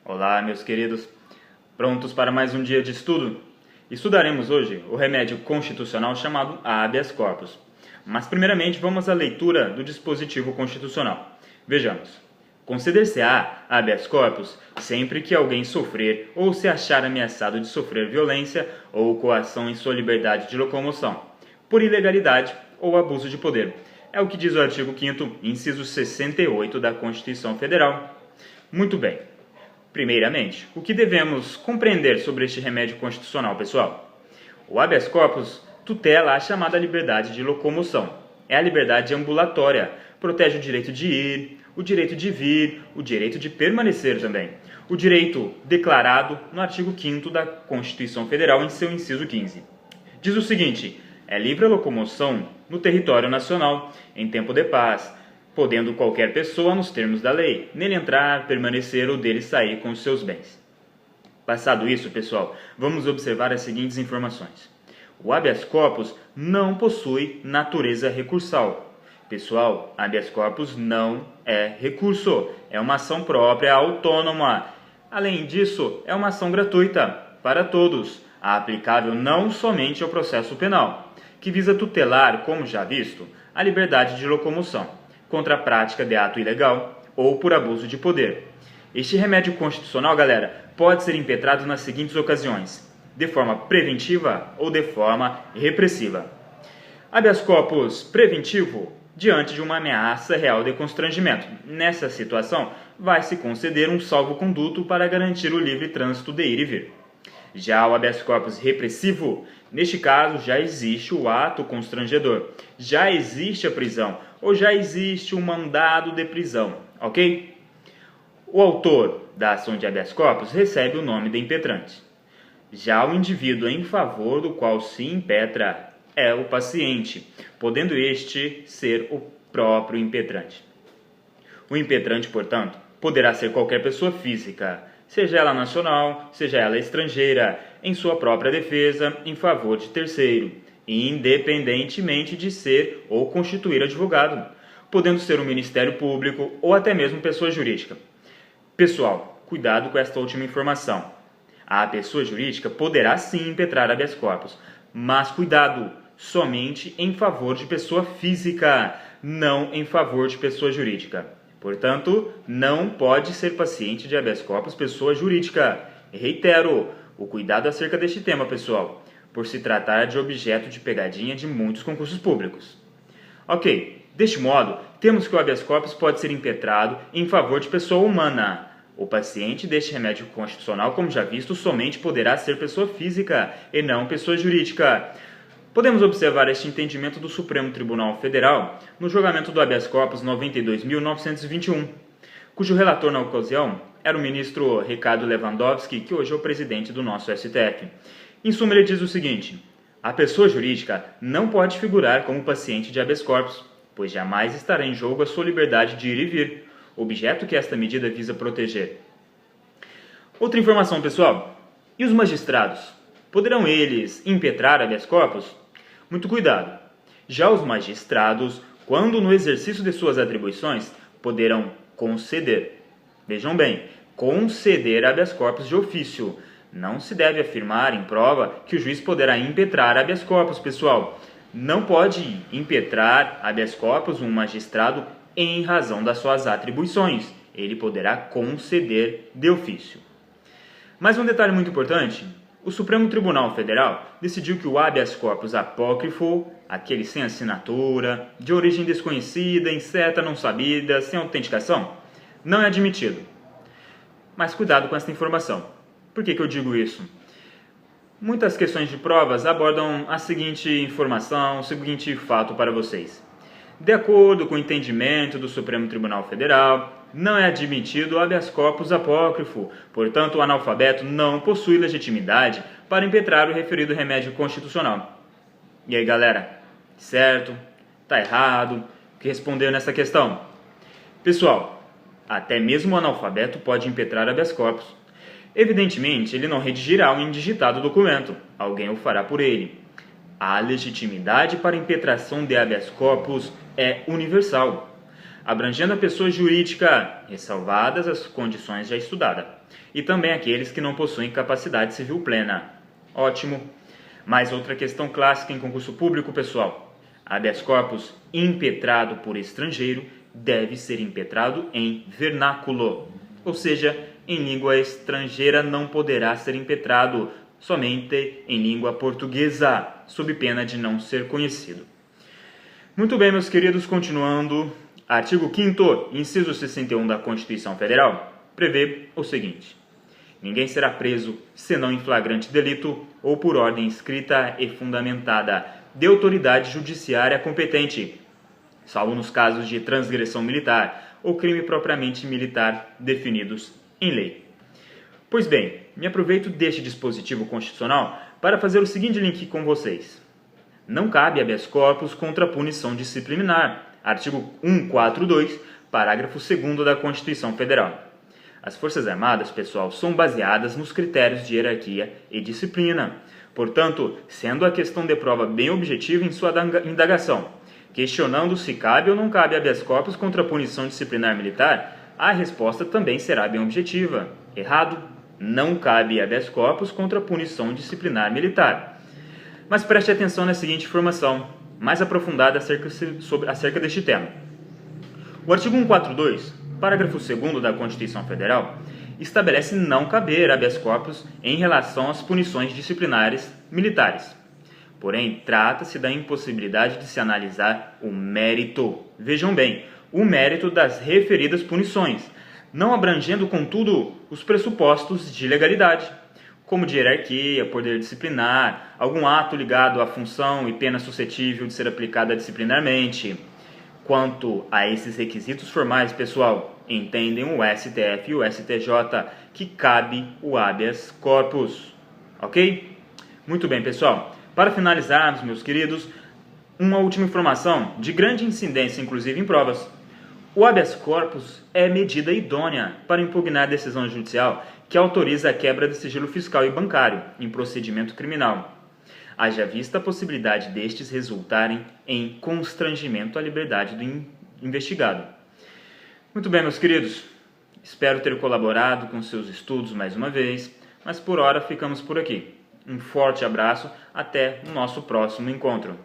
Olá, meus queridos. Prontos para mais um dia de estudo? Estudaremos hoje o remédio constitucional chamado habeas corpus. Mas primeiramente vamos à leitura do dispositivo constitucional. Vejamos. Conceder-se-á habeas corpus sempre que alguém sofrer ou se achar ameaçado de sofrer violência ou coação em sua liberdade de locomoção, por ilegalidade ou abuso de poder. É o que diz o artigo 5º, inciso 68 da Constituição Federal. Muito bem. Primeiramente, o que devemos compreender sobre este remédio constitucional, pessoal? O habeas corpus tutela a chamada liberdade de locomoção. É a liberdade ambulatória, protege o direito de ir, o direito de vir, o direito de permanecer também. O direito declarado no artigo 5º da Constituição Federal em seu inciso 15. Diz o seguinte: é livre a locomoção no território nacional, em tempo de paz, podendo qualquer pessoa, nos termos da lei, nele entrar, permanecer ou dele sair com os seus bens. Passado isso, pessoal, vamos observar as seguintes informações. O habeas corpus não possui natureza recursal. Pessoal, habeas corpus não é recurso, é uma ação própria, autônoma. Além disso, é uma ação gratuita para todos, aplicável não somente ao processo penal, que visa tutelar, como já visto, a liberdade de locomoção contra a prática de ato ilegal ou por abuso de poder. Este remédio constitucional, galera, pode ser impetrado nas seguintes ocasiões: de forma preventiva ou de forma repressiva. Habeas corpus preventivo, diante de uma ameaça real de constrangimento. Nessa situação, vai-se conceder um salvo-conduto para garantir o livre trânsito de ir e vir. Já o habeas corpus repressivo, neste caso já existe o ato constrangedor, já existe a prisão ou já existe um mandado de prisão, ok? O autor da ação de habeas corpus recebe o nome de impetrante. Já o indivíduo em favor do qual se impetra é o paciente, podendo este ser o próprio impetrante. O impetrante, portanto, poderá ser qualquer pessoa física, seja ela nacional, seja ela estrangeira, em sua própria defesa, em favor de terceiro, independentemente de ser ou constituir advogado, podendo ser um Ministério Público ou até mesmo pessoa jurídica. Pessoal, cuidado com esta última informação. A pessoa jurídica poderá sim impetrar habeas corpus, mas cuidado, somente em favor de pessoa física, não em favor de pessoa jurídica. Portanto, não pode ser paciente de habeas corpus pessoa jurídica. Reitero, o cuidado acerca deste tema, pessoal, por se tratar de objeto de pegadinha de muitos concursos públicos. Ok, deste modo, temos que o habeas corpus pode ser impetrado em favor de pessoa humana. O paciente deste remédio constitucional, como já visto, somente poderá ser pessoa física e não pessoa jurídica. Podemos observar este entendimento do Supremo Tribunal Federal no julgamento do habeas corpus 92.921, cujo relator na ocasião era o ministro Ricardo Lewandowski, que hoje é o presidente do nosso STF. Em suma, ele diz o seguinte: a pessoa jurídica não pode figurar como paciente de habeas corpus, pois jamais estará em jogo a sua liberdade de ir e vir, objeto que esta medida visa proteger. Outra informação, pessoal: e os magistrados? Poderão eles impetrar habeas corpus? Muito cuidado! Já os magistrados, quando no exercício de suas atribuições, poderão conceder. Vejam bem, conceder habeas corpus de ofício. Não se deve afirmar em prova que o juiz poderá impetrar habeas corpus, pessoal. Não pode impetrar habeas corpus um magistrado em razão das suas atribuições. Ele poderá conceder de ofício. Mas um detalhe muito importante: o Supremo Tribunal Federal decidiu que o habeas corpus apócrifo, aquele sem assinatura, de origem desconhecida, incerta, não sabida, sem autenticação, não é admitido. Mas cuidado com essa informação. Por que eu digo isso? Muitas questões de provas abordam a seguinte informação, o seguinte fato para vocês. De acordo com o entendimento do Supremo Tribunal Federal, não é admitido o habeas corpus apócrifo, portanto o analfabeto não possui legitimidade para impetrar o referido remédio constitucional. E aí, galera, certo? Tá errado? O que responder nessa questão? Pessoal, até mesmo o analfabeto pode impetrar habeas corpus. Evidentemente, ele não redigirá um indigitado documento, alguém o fará por ele. A legitimidade para impetração de habeas corpus é universal. abrangendo a pessoa jurídica, ressalvadas as condições já estudadas, e também aqueles que não possuem capacidade civil plena. Ótimo. Mais outra questão clássica em concurso público, pessoal. Habeas corpus impetrado por estrangeiro deve ser impetrado em vernáculo, ou seja, em língua estrangeira não poderá ser impetrado, somente em língua portuguesa, sob pena de não ser conhecido. Muito bem, meus queridos, continuando. Artigo 5º, inciso 61 da Constituição Federal, prevê o seguinte: ninguém será preso, senão em flagrante delito ou por ordem escrita e fundamentada de autoridade judiciária competente, salvo nos casos de transgressão militar ou crime propriamente militar definidos em lei. Pois bem, me aproveito deste dispositivo constitucional para fazer o seguinte link com vocês. Não cabe habeas corpus contra a punição disciplinar. Artigo 142, parágrafo 2º da Constituição Federal. As Forças Armadas, pessoal, são baseadas nos critérios de hierarquia e disciplina. Portanto, sendo a questão de prova bem objetiva em sua indagação, questionando se cabe ou não cabe habeas corpus contra a punição disciplinar militar, a resposta também será bem objetiva. Errado, não cabe habeas corpus contra a punição disciplinar militar. Mas preste atenção na seguinte informação, mais aprofundada acerca deste tema. O artigo 142, parágrafo 2º da Constituição Federal, estabelece não caber habeas corpus em relação às punições disciplinares militares. Porém, trata-se da impossibilidade de se analisar o mérito. Vejam bem, o mérito das referidas punições, não abrangendo, contudo, os pressupostos de legalidade, como de hierarquia, poder disciplinar, algum ato ligado à função e pena suscetível de ser aplicada disciplinarmente. Quanto a esses requisitos formais, pessoal, entendem o STF e o STJ que cabe o habeas corpus. Ok? Muito bem, pessoal. Para finalizarmos, meus queridos, uma última informação de grande incidência, inclusive em provas. O habeas corpus é medida idônea para impugnar a decisão judicial que autoriza a quebra de sigilo fiscal e bancário em procedimento criminal, haja vista a possibilidade destes resultarem em constrangimento à liberdade do investigado. Muito bem, meus queridos, espero ter colaborado com seus estudos mais uma vez, mas por hora ficamos por aqui. Um forte abraço, até o nosso próximo encontro.